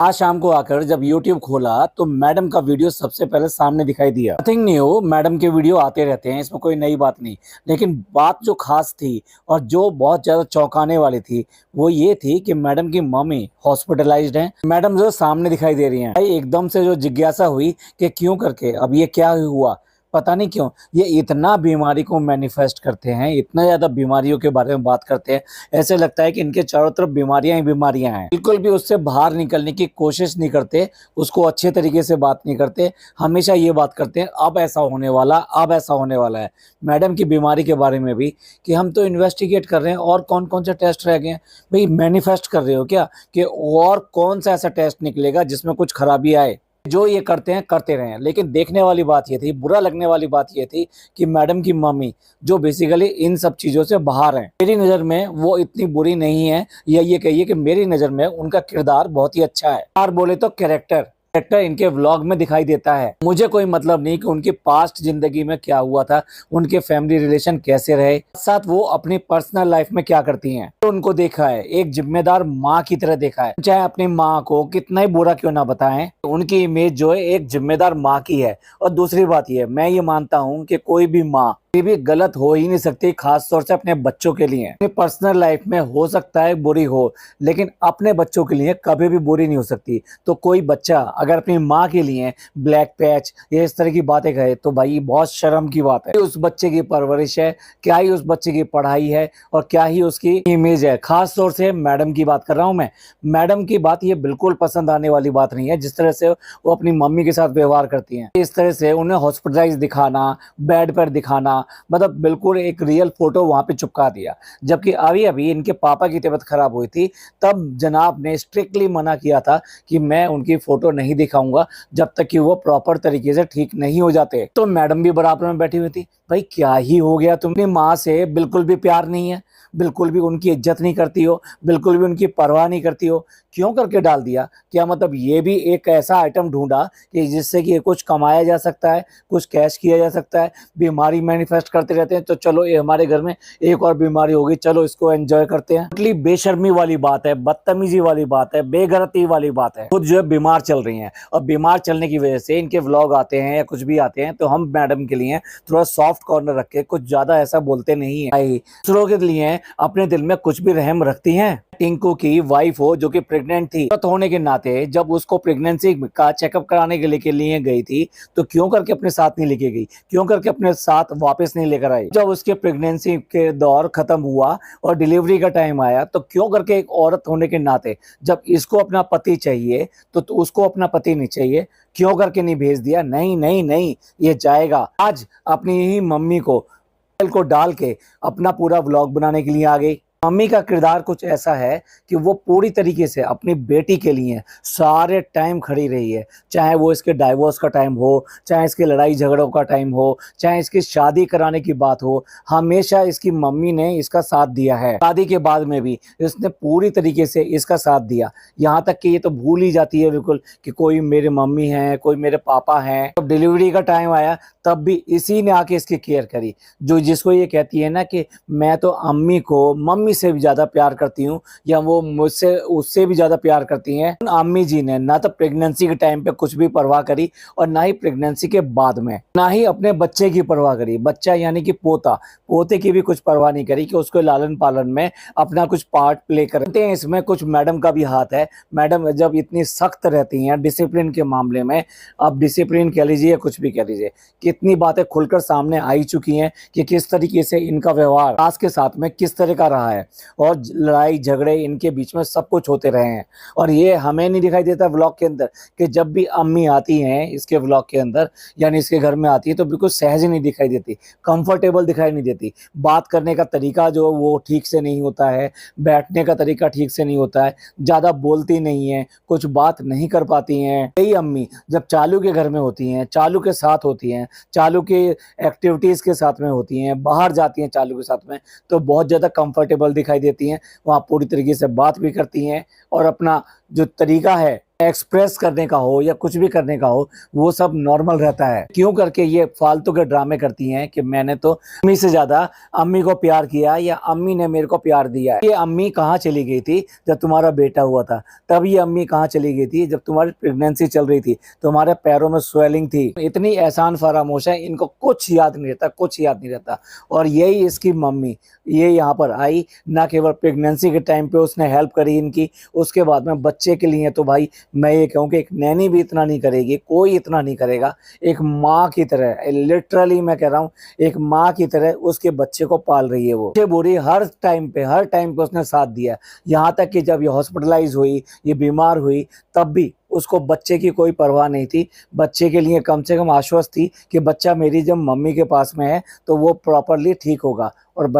आज शाम को आकर जब YouTube खोला तो मैडम का वीडियो सबसे पहले सामने दिखाई दिया। नथिंग न्यू, मैडम के वीडियो आते रहते हैं, इसमें कोई नई बात नहीं। लेकिन बात जो खास थी और जो बहुत ज्यादा चौंकाने वाली थी वो ये थी कि मैडम की मम्मी हॉस्पिटलाइज्ड हैं। मैडम जो सामने दिखाई दे रही हैं, भाई एकदम से जो जिज्ञासा हुई कि क्यों करके अब ये क्या हुआ, पता नहीं क्यों ये इतना बीमारी को मैनिफेस्ट करते हैं, इतना ज्यादा बीमारियों के बारे में बात करते हैं। ऐसे लगता है कि इनके चारों तरफ बीमारियां ही बीमारियां हैं। बिल्कुल भी उससे बाहर निकलने की कोशिश नहीं करते, उसको अच्छे तरीके से बात नहीं करते, हमेशा ये बात करते हैं अब ऐसा होने वाला, अब ऐसा होने वाला है। मैडम की बीमारी के बारे में भी कि हम तो इन्वेस्टिगेट कर रहे हैं और कौन कौन से टेस्ट रह गए हैं। भाई मैनिफेस्ट कर रहे हो क्या कि और कौन सा ऐसा टेस्ट निकलेगा जिसमें कुछ खराबी आए। जो ये करते हैं करते रहे हैं, लेकिन देखने वाली बात ये थी, बुरा लगने वाली बात ये थी कि मैडम की मम्मी जो बेसिकली इन सब चीजों से बाहर हैं, मेरी नज़र में वो इतनी बुरी नहीं है, या ये कहिए कि मेरी नज़र में उनका किरदार बहुत ही अच्छा है। यार बोले तो कैरेक्टर इनके व्लॉग में दिखाई देता है। मुझे कोई मतलब नहीं कि उनकी पास्ट जिंदगी में क्या हुआ था, उनके फैमिली रिलेशन कैसे रहे, साथ वो अपनी पर्सनल लाइफ में क्या करती हैं। तो उनको देखा है एक जिम्मेदार माँ की तरह देखा है। चाहे अपनी माँ को कितना ही बुरा क्यों ना बताएं, उनकी इमेज जो है एक जिम्मेदार माँ की है। और दूसरी बात ये, मैं ये मानता हूँ कि कोई भी माँ कभी भी गलत हो ही नहीं सकती, खास तौर से अपने बच्चों के लिए। अपनी पर्सनल लाइफ में हो सकता है बुरी हो, लेकिन अपने बच्चों के लिए कभी भी बुरी नहीं हो सकती। तो कोई बच्चा अगर अपनी माँ के लिए ब्लैक पैच या इस तरह की बातें कहे तो भाई बहुत शर्म की बात है। उस बच्चे की परवरिश है, क्या ही उस बच्चे की पढ़ाई है और क्या ही उसकी इमेज है। खास तौर से मैडम की बात कर रहा हूँ मैं। मैडम की बात ये बिल्कुल पसंद आने वाली बात नहीं है, जिस तरह से वो अपनी मम्मी के साथ व्यवहार करती हैं। इस तरह से उन्हें हॉस्पिटलाइज दिखाना, बेड पर दिखाना, मतलब बिल्कुल एक रियल फोटो वहां पे चिपका दिया। जबकि अभी अभी इनके पापा की तबीयत खराब हुई थी, तब जनाब ने स्ट्रिक्टली मना किया था कि मैं उनकी फोटो नहीं दिखाऊंगा जब तक कि वो प्रॉपर तरीके से ठीक नहीं हो जाते। तो मैडम भी बराबर में बैठी हुई थी। भाई क्या ही हो गया, तुमने माँ से बिल्कुल भी प्यार नहीं है, बिल्कुल भी उनकी इज्जत नहीं करती हो, बिल्कुल भी उनकी परवाह नहीं करती हो, क्यों करके डाल दिया? क्या मतलब ये भी एक ऐसा आइटम ढूंढा कि जिससे कि कुछ कमाया जा सकता है, कुछ कैश किया जा सकता है। बीमारी मैनिफेस्ट करते रहते हैं तो चलो ये हमारे घर में एक और बीमारी होगी, चलो इसको एंजॉय करते हैं। टोटली बेशर्मी वाली बात है, बदतमीजी वाली बात है, बेगरती वाली बात है। खुद जो है बीमार चल रही हैं और बीमार चलने की वजह से इनके व्लॉग आते हैं या कुछ भी आते हैं तो हम मैडम के लिए थोड़ा सॉफ्ट कॉर्नर रख के कुछ ज्यादा ऐसा बोलते नहीं है। दूसरों के लिए अपने दिल में कुछ भी रहम रखती हैं। टिंकू की वाइफ हो जो कि प्रेग्नेंट थी, तो होने के नाते जब उसको प्रेगनेंसी का चेकअप कराने के लिए गई थी तो क्यों करके अपने साथ नहीं लेके गई, क्यों करके अपने साथ वापस नहीं लेकर आई? जब उसके प्रेगनेंसी के दौर खत्म हुआ और डिलीवरी का टाइम आया तो क्यों करके एक औरत होने के नाते जब इसको अपना पति चाहिए तो उसको अपना पति नहीं चाहिए, क्यों करके नहीं भेज दिया? नहीं नहीं नहीं, ये जाएगा। आज अपनी ही मम्मी को डाल के अपना पूरा व्लॉग बनाने के लिए आ गई। मम्मी का किरदार कुछ ऐसा है कि वो पूरी तरीके से अपनी बेटी के लिए सारे टाइम खड़ी रही है। चाहे वो इसके डाइवोर्स का टाइम हो, चाहे इसके लड़ाई झगड़ों का टाइम हो, चाहे इसकी शादी कराने की बात हो, हमेशा इसकी मम्मी ने इसका साथ दिया है। शादी के बाद में भी इसने पूरी तरीके से इसका साथ दिया। यहाँ तक कि ये तो भूल ही जाती है बिल्कुल कि कोई मेरे मम्मी है, कोई मेरे पापा हैं। जब डिलीवरी का टाइम आया तब भी इसी ने आके इसकी केयर करी। जो जिसको ये कहती है ना कि मैं तो अम्मी को मम्मी से भी ज्यादा प्यार करती हूँ, या वो मुझसे उससे भी ज्यादा प्यार करती हैं। अम्मी जी ने ना तो प्रेगनेंसी के टाइम पे कुछ भी परवाह करी और ना ही प्रेगनेंसी के बाद में, ना ही अपने बच्चे की परवाह करी। बच्चा यानी कि पोते की भी कुछ परवाह नहीं करी कि उसको लालन पालन में अपना कुछ पार्ट प्ले करते हैं। इसमें कुछ मैडम का भी हाथ है। मैडम जब इतनी सख्त रहती हैं डिसिप्लिन के मामले में, अब डिसिप्लिन कह लीजिए कुछ भी कह लीजिए, कितनी बातें खुलकर सामने आई चुकी हैं कि किस तरीके से इनका व्यवहार सास के साथ में किस तरह का रहा है और लड़ाई झगड़े इनके बीच में सब कुछ होते रहे हैं। और ये हमें नहीं दिखाई देता व्लॉग के अंदर कि जब भी अम्मी आती हैं इसके व्लॉग के अंदर, यानी इसके घर में आती है, तो बिल्कुल सहज नहीं दिखाई देती, कंफर्टेबल दिखाई नहीं देती। बात करने का तरीका जो वो ठीक से नहीं होता है, बैठने का तरीका ठीक से नहीं होता है, ज़्यादा बोलती नहीं है, कुछ बात नहीं कर पाती हैं। यही अम्मी जब चालू के घर में होती हैं, चालू के साथ होती हैं, चालू के एक्टिविटीज़ के साथ में होती हैं, बाहर जाती हैं चालू के साथ में, तो बहुत ज़्यादा कंफर्टेबल दिखाई देती हैं। वहाँ पूरी तरीके से बात भी करती हैं और अपना जो तरीका है एक्सप्रेस करने का हो या कुछ भी करने का हो, वो सब नॉर्मल रहता है। क्यों करके ये फालतू के ड्रामे करती हैं कि मैंने तो अम्मी से ज्यादा अम्मी को प्यार किया या अम्मी ने मेरे को प्यार दिया है। ये अम्मी कहाँ चली गई थी जब तुम्हारा बेटा हुआ था? तब ये अम्मी कहाँ चली गई थी जब तुम्हारी प्रेगनेंसी चल रही थी, तुम्हारे पैरों में स्वेलिंग थी? इतनी एहसान फरामोश है, इनको कुछ याद नहीं रहता, कुछ याद नहीं रहता। और यही इसकी मम्मी, ये यहाँ पर आई, ना केवल प्रेगनेंसी के टाइम पे उसने हेल्प करी इनकी, उसके बाद में बच्चे के लिए तो भाई मैं ये कहूँ कि एक नैनी भी इतना नहीं करेगी, कोई इतना नहीं करेगा। एक माँ की तरह, लिटरली मैं कह रहा हूँ, एक माँ की तरह उसके बच्चे को पाल रही है वो। बुरी हर टाइम पे उसने साथ दिया। यहाँ तक कि जब ये हॉस्पिटलाइज हुई, ये बीमार हुई, तब भी उसको बच्चे की कोई परवाह नहीं थी। बच्चे के लिए कम से कम आश्वस्त थी कि बच्चा मेरी जब मम्मी के पास में है तो वो प्रॉपरली ठीक होगा। और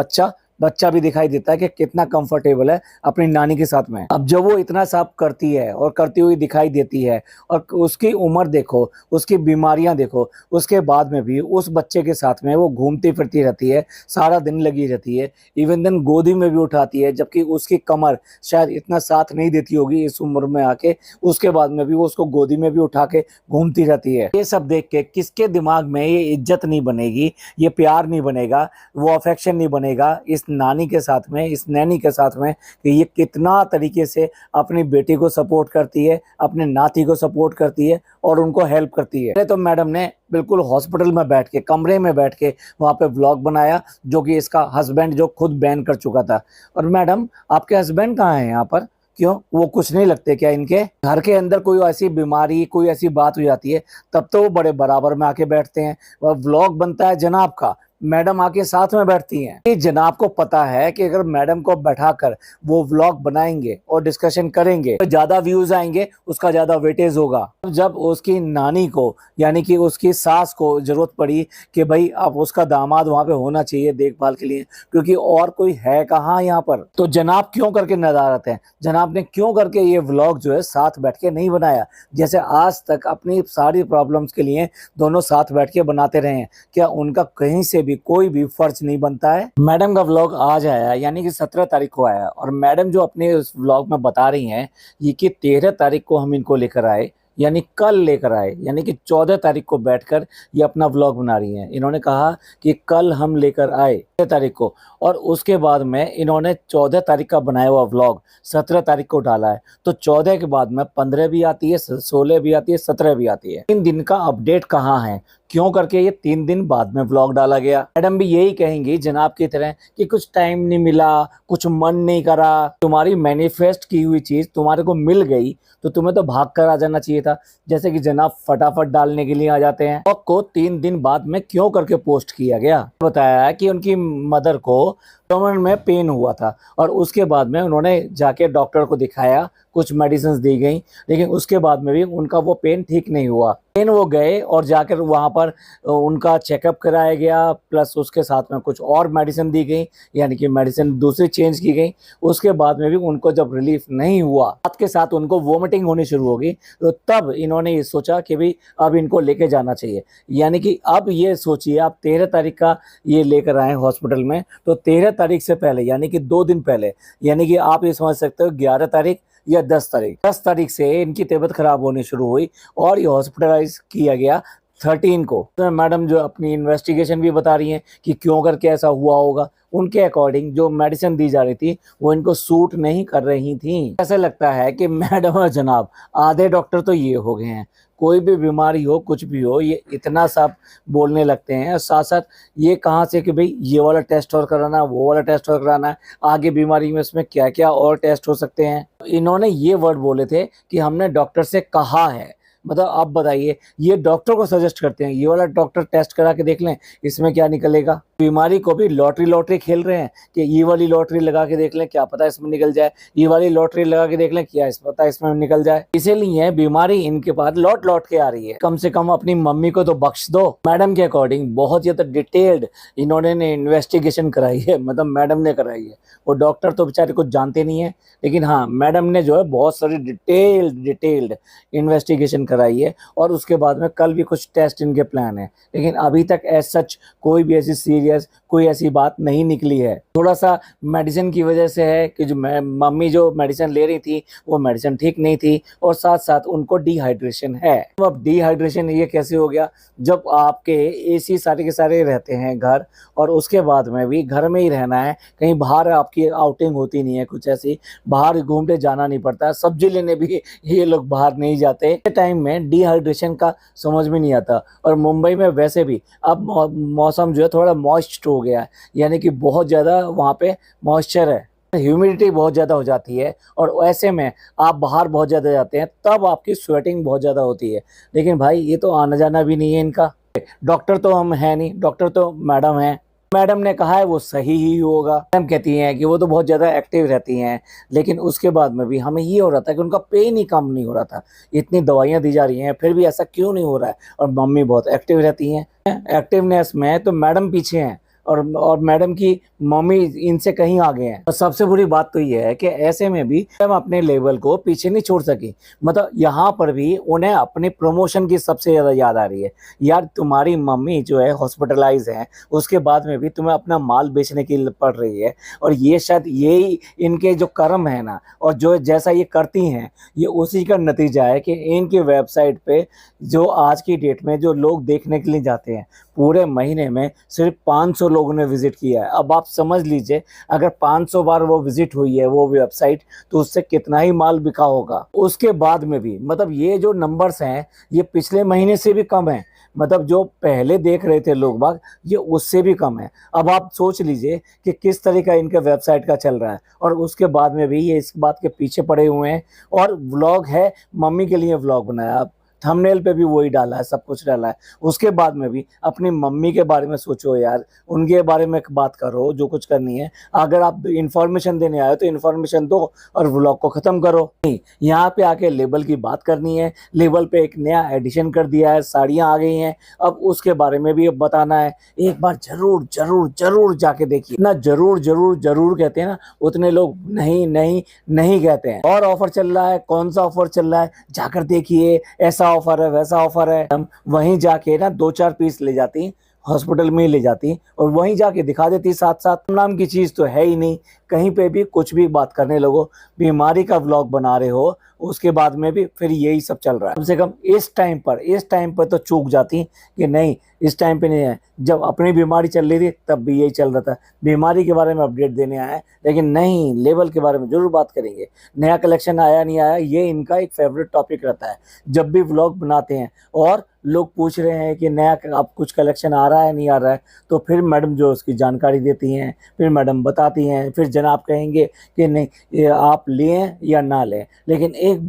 बच्चा भी दिखाई देता है कि कितना कंफर्टेबल है अपनी नानी के साथ में। अब जब वो इतना सब करती है और करती हुई दिखाई देती है, और उसकी उम्र देखो, उसकी बीमारियां देखो, उसके बाद में भी उस बच्चे के साथ में वो घूमती फिरती रहती है, सारा दिन लगी रहती है, इवन देन गोदी में भी उठाती है, जबकि उसकी कमर शायद इतना साथ नहीं देती होगी इस उम्र में आके। उसके बाद में भी वो उसको गोदी में भी उठा के घूमती रहती है। ये सब देख के किसके दिमाग में ये इज्जत नहीं बनेगी, ये प्यार नहीं बनेगा, वो अफेक्शन नहीं बनेगा इस नानी के साथ में, इस नैनी के साथ में, कि ये कितना तरीके से अपनी बेटी को सपोर्ट करती है, अपने नाती को सपोर्ट करती है और उनको हेल्प करती है। तो मैडम ने बिल्कुल हॉस्पिटल में बैठ के, कमरे में बैठ के वहाँ पे व्लॉग बनाया, जो कि इसका हस्बैंड जो खुद बैन कर चुका था। और मैडम, आपके हस्बैंड कहाँ हैं यहाँ पर? क्यों, वो कुछ नहीं लगते क्या? इनके घर के अंदर कोई ऐसी बीमारी, कोई ऐसी बात हो जाती है तब तो वो बड़े बराबर में आके बैठते हैं। वह व्लॉग बनता है जनाब का, मैडम आके साथ में बैठती हैं। ये जनाब को पता है कि अगर मैडम को बैठाकर वो व्लॉग बनाएंगे और डिस्कशन करेंगे तो ज्यादा व्यूज आएंगे, उसका ज्यादा वेटेज होगा। जब उसकी नानी को, यानी कि उसकी सास को जरूरत पड़ी कि भाई अब उसका दामाद वहां पे होना चाहिए देखभाल के लिए, क्योंकि और कोई है कहाँ यहाँ पर, तो जनाब क्यों करके नदारत है? जनाब ने क्यों करके ये व्लॉग जो है साथ बैठ के नहीं बनाया, जैसे आज तक अपनी सारी प्रॉब्लम्स के लिए दोनों साथ बैठ के बनाते रहे हैं? क्या उनका कहीं से कोई भी फर्ज नहीं बनता है? मैडम का व्लॉग आज आया, यानी कि 17 तारीख को आया, और मैडम जो अपने उस व्लॉग में बता रही हैं ये कि 13 तारीख को हम इनको लेकर आए, यानी कल लेकर आए, यानी कि 14 तारीख को बैठकर ये अपना व्लॉग बना रही हैं। इन्होंने कहा कि कल हम लेकर आए 13 तारीख को, और उसके बाद में इन्होंने 14 तारीख का बनाया हुआ व्लॉग 17 तारीख को डाला है। तो 14 के बाद में 15 भी आती है, 16 भी आती है, 17 भी आती है। 3 दिन का अपडेट कहाँ है? क्यों करके ये 3 दिन बाद में व्लॉग डाला गया? मैडम भी यही कहेंगी जनाब की तरह कि कुछ टाइम नहीं मिला, कुछ मन नहीं करा। तुम्हारी मैनिफेस्ट की हुई चीज तुम्हारे को मिल गई तो तुम्हें तो भाग कर आ जाना चाहिए था, जैसे कि जनाब फटाफट डालने के लिए आ जाते हैं। व्लॉग को 3 दिन बाद में क्यों करके पोस्ट किया गया? बताया कि उनकी मदर को स्टमक में पेन हुआ था और उसके बाद में उन्होंने जाके डॉक्टर को दिखाया, कुछ मेडिसिन दी गई, लेकिन उसके बाद में भी उनका वो पेन ठीक नहीं हुआ। पेन वो गए और जाकर वहाँ पर उनका चेकअप कराया गया, प्लस उसके साथ में कुछ और मेडिसिन दी गई, यानी कि मेडिसिन दूसरी चेंज की गई। उसके बाद में भी उनको जब रिलीफ नहीं हुआ, साथ के साथ उनको वोमिटिंग होनी शुरू हो गई, तो तब इन्होंने ये सोचा कि भाई अब इनको लेके जाना चाहिए। यानी कि अब ये सोचिए, आप 13 तारीख का ये लेकर आए हॉस्पिटल में, तो 13 तारीख से पहले, यानी कि 2 दिन पहले, यानी कि आप ये समझ सकते हो 11 तारीख या 10 तारीख से इनकी तबीयत खराब होनी शुरू हुई और ये हॉस्पिटलाइज किया गया 13 को। तो मैडम जो अपनी इन्वेस्टिगेशन भी बता रही हैं कि क्यों करके ऐसा हुआ होगा। उनके अकॉर्डिंग जो मेडिसिन दी जा रही थी वो इनको सूट नहीं कर रही थी। ऐसा लगता है कि मैडम और जनाब आधे डॉक्टर तो ये हो गए हैं, कोई भी बीमारी हो, कुछ भी हो, ये इतना सब बोलने लगते हैं। और साथ साथ ये कहाँ से कि भाई ये वाला टेस्ट और कराना है, वो वाला टेस्ट और कराना है, आगे बीमारी में इसमें क्या क्या और टेस्ट हो सकते हैं। इन्होंने ये वर्ड बोले थे कि हमने डॉक्टर से कहा है। मतलब आप बताइए, ये डॉक्टर को सजेस्ट करते हैं, ये वाला डॉक्टर टेस्ट करा के देख लें इसमें क्या निकलेगा। बीमारी को भी लॉटरी खेल रहे हैं कि ये वाली लॉटरी लगा के देख लें, क्या पता इसमें निकल जाए, ये वाली लॉटरी लगा के देख लें, क्या पता इसमें निकल जाए। इसीलिए बीमारी इनके पास लौट के आ रही है। कम से कम अपनी मम्मी को तो बख्श दो। मैडम के अकॉर्डिंग बहुत ज्यादा डिटेल्ड इन्होंने इन्वेस्टिगेशन कराई है, मतलब मैडम ने कराई है। वो डॉक्टर तो बेचारे कुछ जानते नहीं है, लेकिन हाँ, मैडम ने जो है बहुत सारी डिटेल्ड इन्वेस्टिगेशन सेंटर आई है और उसके बाद में कल भी कुछ टेस्ट इनके प्लान है, लेकिन अभी तक एज सच कोई भी ऐसी सीरियस कोई ऐसी बात नहीं निकली है। थोड़ा सा मेडिसिन की वजह से है कि जो मम्मी जो मेडिसिन ले रही थी वो मेडिसिन ठीक नहीं थी और साथ साथ उनको डिहाइड्रेशन है। तो अब डिहाइड्रेशन ये कैसे हो गया, जब आपके एसी सारे के सारे रहते हैं घर और उसके बाद में भी घर में ही रहना है, कहीं बाहर आपकी आउटिंग होती नहीं है, कुछ ऐसी बाहर घूमने जाना नहीं पड़ता, सब्जी लेने भी ये लोग बाहर नहीं जाते, टाइम में डिहाइड्रेशन का समझ में नहीं आता। और मुंबई में वैसे भी अब मौसम जो है थोड़ा मॉइस्ट हो गया है, यानी कि बहुत ज़्यादा वहाँ पे मॉइस्चर है, ह्यूमिडिटी बहुत ज़्यादा हो जाती है और ऐसे में आप बाहर बहुत ज़्यादा जाते हैं तब आपकी स्वेटिंग बहुत ज़्यादा होती है। लेकिन भाई ये तो आना जाना भी नहीं है इनका, डॉक्टर तो हम है नहीं, डॉक्टर तो मैडम है, मैडम ने कहा है वो सही ही होगा। मैडम कहती हैं कि वो तो बहुत ज़्यादा एक्टिव रहती हैं, लेकिन उसके बाद में भी हमें ये हो रहा था कि उनका पेन ही कम नहीं हो रहा था, इतनी दवाइयाँ दी जा रही हैं फिर भी ऐसा क्यों नहीं हो रहा है। और मम्मी बहुत एक्टिव रहती हैं, एक्टिवनेस में तो मैडम पीछे हैं और मैडम की मम्मी इनसे कहीं आगे हैं। और सबसे बुरी बात तो ये है कि ऐसे में भी मैडम अपने लेवल को पीछे नहीं छोड़ सकी, मतलब यहाँ पर भी उन्हें अपने प्रमोशन की सबसे ज़्यादा याद आ रही है। यार तुम्हारी मम्मी जो है हॉस्पिटलाइज है, उसके बाद में भी तुम्हें अपना माल बेचने की पड़ रही है और ये शायद यही इनके जो कर्म है ना, और जो जैसा ये करती हैं ये उसी का नतीजा है कि इनकी वेबसाइट पे जो आज की डेट में जो लोग देखने के लिए जाते हैं, पूरे महीने में सिर्फ 500 लोगों ने विजिट किया है। अब आप समझ लीजिए अगर 500 बार वो विजिट हुई है वो वेबसाइट, तो उससे कितना ही माल बिका होगा। उसके बाद में भी मतलब ये जो नंबर्स हैं ये पिछले महीने से भी कम है, मतलब जो पहले देख रहे थे लोग बाग ये उससे भी कम है। अब आप सोच लीजिए कि किस तरह का इनके वेबसाइट का चल रहा है और उसके बाद में भी ये इस बात के पीछे पड़े हुए हैं। और व्लॉग है, मम्मी के लिए व्लॉग बनाया, थंबनेल पे भी वही डाला है, सब कुछ डाला है। उसके बाद में भी अपनी मम्मी के बारे में सोचो यार, उनके बारे में बात करो जो कुछ करनी है। अगर आप इन्फॉर्मेशन देने आए तो इन्फॉर्मेशन दो और व्लॉग को ख़त्म करो। नहीं, यहाँ पे आके लेबल की बात करनी है, लेबल पे एक नया एडिशन कर दिया है, साड़ियाँ आ गई हैं, अब उसके बारे में भी अब बताना है। एक बार जरूर जरूर जरूर जाके देखिए, ना जरूर जरूर जरूर कहते हैं ना, उतने लोग नहीं नहीं नहीं कहते हैं। और ऑफर चल रहा है, कौन सा ऑफर चल रहा है जाकर देखिए, ऐसा ऑफर है वैसा ऑफर है। हम वहीं जाके ना 2-4 पीस ले जाती, हॉस्पिटल में ही ले जाती और वहीं जाके दिखा देती। साथ साथ नाम की चीज़ तो है ही नहीं, कहीं पे भी कुछ भी बात करने लगो, बीमारी का व्लॉग बना रहे हो, उसके बाद में भी फिर यही सब चल रहा है। कम से कम इस टाइम पर तो चूक जाती कि नहीं, इस टाइम पे नहीं है। जब अपनी बीमारी चल रही थी तब भी यही चल रहा था, बीमारी के बारे में अपडेट देने आया है, लेकिन नहीं, लेवल के बारे में जरूर बात करेंगे। नया कलेक्शन आया नहीं आया ये इनका एक फेवरेट टॉपिक रहता है जब भी व्लॉग बनाते हैं। और लोग पूछ रहे हैं कि नया अब कुछ कलेक्शन आ रहा है नहीं आ रहा है, तो फिर मैडम जो उसकी जानकारी देती हैं, फिर मैडम बताती हैं, फिर जनाब कहेंगे कि नहीं ये आप लें या ना लें, लेकिन एक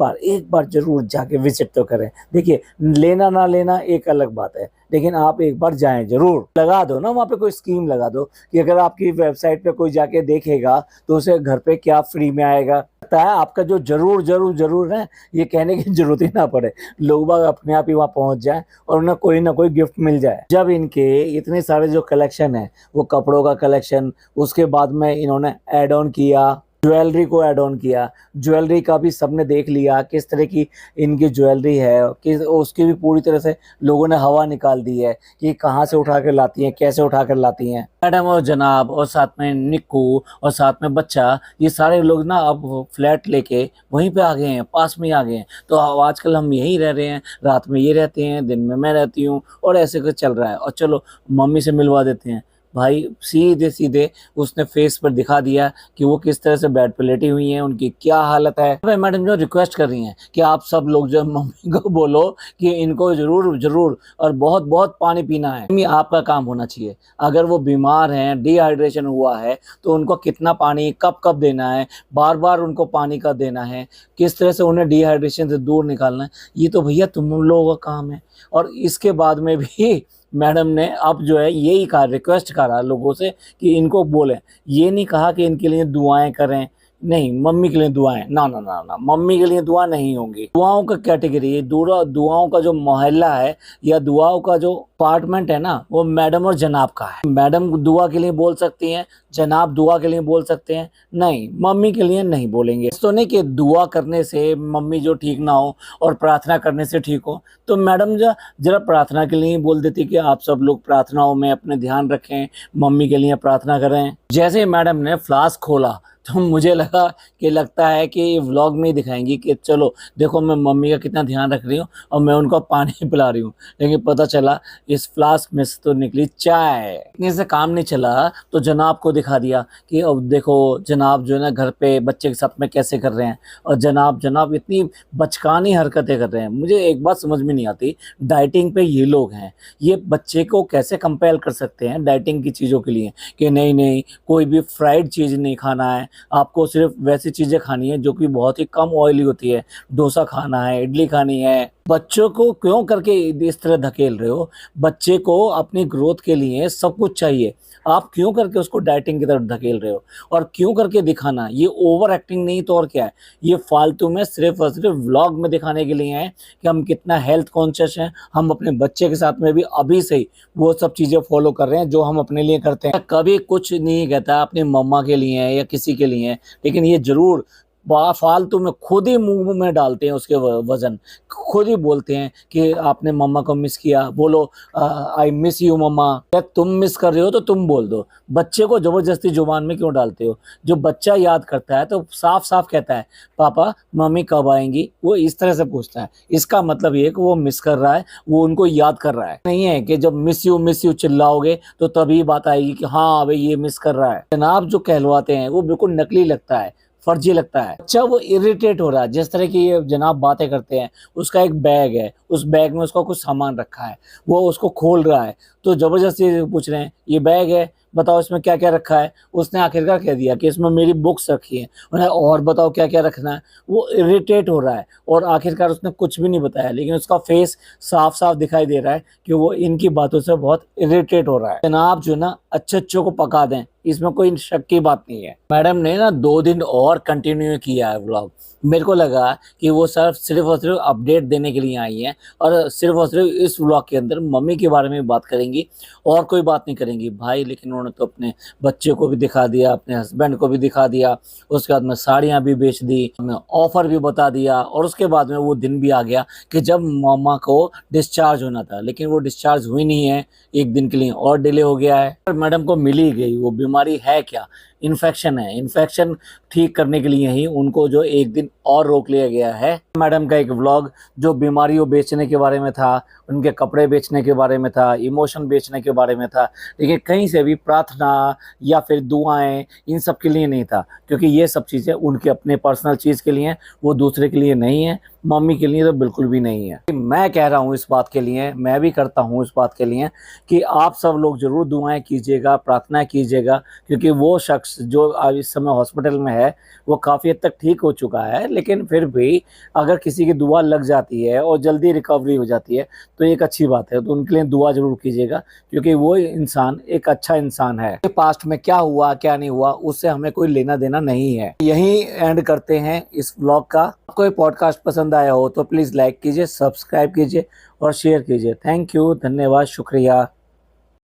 बार जरूर जाके विजिट तो करें। देखिए, लेना ना लेना एक अलग बात है, लेकिन आप एक बार जाएं जरूर। लगा दो ना वहाँ पे कोई स्कीम लगा दो कि अगर आपकी वेबसाइट पे कोई जाके देखेगा तो उसे घर पे क्या फ्री में आएगा। लगता है आपका जो जरूर जरूर जरूर है ये कहने की जरूरत ही ना पड़े, लोग बाग अपने आप ही वहाँ पहुँच जाए और उन्हें कोई ना कोई गिफ्ट मिल जाए। जब इनके इतने सारे जो कलेक्शन है, वो कपड़ों का कलेक्शन, उसके बाद में इन्होंने ऐड ऑन किया, ज्वेलरी को ऐड ऑन किया, ज्वेलरी का भी सबने देख लिया किस तरह की इनकी ज्वेलरी है, कि उसकी भी पूरी तरह से लोगों ने हवा निकाल दी है कि कहाँ से उठा कर लाती हैं, कैसे उठा कर लाती हैं। मैडम और जनाब और साथ में निक्कू और साथ में बच्चा, ये सारे लोग ना अब फ्लैट लेके वहीं पे आ गए हैं, पास में ही आ गए हैं। तो आजकल हम यहीं रह रहे हैं, रात में ये रहते हैं, दिन में मैं रहती हूँ और ऐसे कुछ चल रहा है। और चलो मम्मी से मिलवा देते हैं। भाई सीधे सीधे उसने फेस पर दिखा दिया कि वो किस तरह से बेड पर लेटी हुई हैं, उनकी क्या हालत है। भाई मैडम जो रिक्वेस्ट कर रही हैं कि आप सब लोग जो मम्मी को बोलो कि इनको जरूर जरूर और बहुत बहुत पानी पीना है। मम्मी आपका काम होना चाहिए, अगर वो बीमार हैं, डिहाइड्रेशन हुआ है, तो उनको कितना पानी कब कब देना है, बार बार उनको पानी का देना है, किस तरह से उन्हें डिहाइड्रेशन से दूर निकालना है, ये तो भैया तुम लोगों का काम है। और इसके बाद में भी मैडम ने अब जो है यही कहा, रिक्वेस्ट करा लोगों से कि इनको बोलें, ये नहीं कहा कि इनके लिए दुआएं करें, नहीं, मम्मी के लिए दुआएं ना ना ना ना, मम्मी के लिए दुआ नहीं होंगी। दुआओं का कैटेगरी, दुआओं का जो मोहल्ला है या दुआओं का जो अपार्टमेंट है ना, वो मैडम और जनाब का है। मैडम दुआ के लिए बोल सकती हैं, जनाब दुआ के लिए बोल सकते हैं, नहीं मम्मी के लिए नहीं बोलेंगे। तो नहीं कि दुआ करने से मम्मी जो ठीक ना हो और प्रार्थना करने से ठीक हो, तो मैडम जरा प्रार्थना के लिए ही बोल देती कि आप सब लोग प्रार्थनाओं में अपने ध्यान रखें, मम्मी के लिए प्रार्थना करें। जैसे ही मैडम ने फ्लास्क खोला तो मुझे लगता है कि ये व्लॉग में ही दिखाएंगी कि चलो देखो मैं मम्मी का कितना ध्यान रख रही हूँ और मैं उनको पानी पिला रही हूँ। लेकिन पता चला इस फ्लास्क में से तो निकली चाय। इतने से काम नहीं चला तो जनाब को दिखा दिया कि अब देखो जनाब जो है ना घर पे बच्चे के साथ में कैसे कर रहे हैं, और जनाब इतनी बचकानी हरकतें कर रहे हैं। मुझे एक बात समझ में नहीं आती, डाइटिंग पे ये लोग हैं, ये बच्चे को कैसे कंपेल कर सकते हैं डाइटिंग की चीज़ों के लिए कि नहीं नहीं कोई भी फ्राइड चीज़ नहीं खाना है, आपको सिर्फ वैसी चीज़ें खानी है जो कि बहुत ही कम ऑयली होती है, डोसा खाना है, इडली खानी है। बच्चों को क्यों करके इस तरह धकेल रहे हो? बच्चे को अपनी ग्रोथ के लिए सब कुछ चाहिए, आप क्यों करके उसको डाइटिंग की तरफ धकेल रहे हो? और क्यों करके दिखाना? ये ओवर एक्टिंग नहीं तो और क्या है, ये फालतू में सिर्फ और सिर्फ व्लॉग में दिखाने के लिए है कि हम कितना हेल्थ कॉन्शियस हैं। हम अपने बच्चे के साथ में भी अभी से ही वो सब चीज़ें फॉलो कर रहे हैं जो हम अपने लिए करते हैं। कभी कुछ नहीं कहता अपनी मम्मा के लिए या किसी के लिए, लेकिन ये जरूर फालतू में खुद ही मुंह में डालते हैं उसके वजन, खुद ही बोलते हैं कि आपने मम्मा को मिस किया, बोलो आई मिस यू मम्मा। या तुम मिस कर रहे हो तो तुम बोल दो, बच्चे को जबरदस्ती जुबान में क्यों डालते हो? जो बच्चा याद करता है तो साफ साफ कहता है पापा मम्मी कब आएंगी, वो इस तरह से पूछता है। इसका मतलब ये है कि वो मिस कर रहा है, वो उनको याद कर रहा है। नहीं है कि जब मिस यू चिल्लाओगे तो तभी बात आएगी कि हाँ भाई ये मिस कर रहा है। जनाब जो कहलवाते हैं वो बिल्कुल नकली लगता है, फर्जी लगता है। अच्छा वो इरिटेट हो रहा है, जिस तरह की ये जनाब बातें करते हैं, उसका एक बैग है, उस बैग में उसका कुछ सामान रखा है, वो उसको खोल रहा है तो जबरदस्ती पूछ रहे हैं ये बैग है बताओ इसमें क्या क्या रखा है। उसने आखिरकार कह दिया कि इसमें मेरी बुक्स रखी है, उन्हें और बताओ क्या क्या रखना है। वो इरिटेट हो रहा है और आखिरकार उसने कुछ भी नहीं बताया, लेकिन उसका फेस साफ साफ दिखाई दे रहा है कि वो इनकी बातों से बहुत इरिटेट हो रहा है। जनाब जो ना अच्छे अच्छों को पका दें, इसमें कोई शक की बात नहीं है। मैडम ने ना 2 दिन और कंटिन्यू किया है व्लॉग। मेरे को लगा कि वो सिर्फ और सिर्फ अपडेट देने के लिए आई हैं और सिर्फ इस व्लॉग के अंदर मम्मी के बारे में बात करेंगी और कोई बात नहीं करेंगी भाई। लेकिन उन्होंने तो अपने बच्चे को भी दिखा दिया, अपने हस्बैंड को भी दिखा दिया, उसके बाद में साड़ियाँ भी बेच दी, ऑफर भी बता दिया, और उसके बाद में वो दिन भी आ गया कि जब मामा को डिस्चार्ज होना था, लेकिन वो डिस्चार्ज हुई नहीं है, 1 दिन के लिए और डिले हो गया है। मैडम को मिल ही गई, वो बीमारी है क्या? इन्फेक्शन है। इन्फेक्शन ठीक करने के लिए ही उनको जो 1 दिन और रोक लिया गया है। मैडम का एक व्लॉग जो बीमारियों बेचने के बारे में था, उनके कपड़े बेचने के बारे में था, इमोशन बेचने के बारे में था, लेकिन कहीं से भी प्रार्थना या फिर दुआएं इन सब के लिए नहीं था, क्योंकि ये सब चीज़ें उनके अपने पर्सनल चीज़ के लिए हैं, वो दूसरे के लिए नहीं है। मम्मी के लिए तो बिल्कुल भी नहीं है। मैं कह रहा हूँ इस बात के लिए, मैं भी करता हूँ इस बात के लिए कि आप सब लोग जरूर दुआएं कीजिएगा, प्रार्थना कीजिएगा, क्योंकि वो शख्स जो आज इस समय हॉस्पिटल में है वो काफ़ी हद तक ठीक हो चुका है, लेकिन फिर भी अगर किसी की दुआ लग जाती है और जल्दी रिकवरी हो जाती है तो एक अच्छी बात है। तो उनके लिए दुआ जरूर कीजिएगा, क्योंकि वो इंसान एक अच्छा इंसान है। पास्ट में क्या हुआ क्या नहीं हुआ उससे हमें कोई लेना देना नहीं है। यही एंड करते हैं इस व्लॉग का। आपको ये पॉडकास्ट पसंद आया हो तो प्लीज़ लाइक कीजिए, सब्सक्राइब कीजिए और शेयर कीजिए। थैंक यू, धन्यवाद, शुक्रिया।